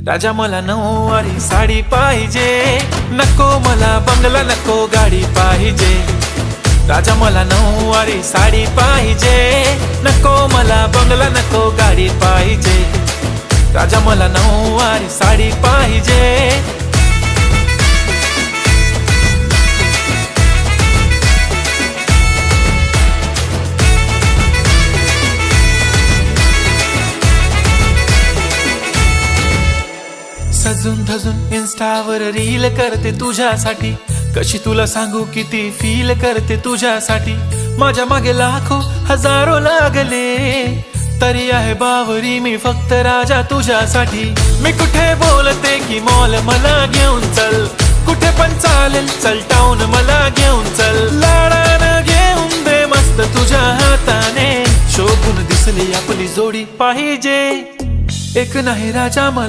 राजा मला नऊवारी साडी पाहिजे, नको मला बंगला नको गाडी पाहिजे। राजा मला नऊवारी साडी पाहिजे, नको मला बंगला नको गाडी पाहिजे। राजा मला नऊवारी साडी पाहिजे। सजून धजून इन्स्टावर रील करते तुझ्यासाठी, कशी तुला सांगू किती फील करते तुझ्यासाठी। माझ्या मागे लाखो हजारो लागले, तरी आहे बावरी मी फक्त राजा तुझ्यासाठी। मी कुठे बोलते की मॉल मला घेऊन चल, कुठे पण चालेल चल टाऊन मला घेऊन चल। लाडानं घेऊन दे मस्त तुझ्या हाताने, शोभून दिसली आपली जोडी पाहिजे। एक नाही राजा मला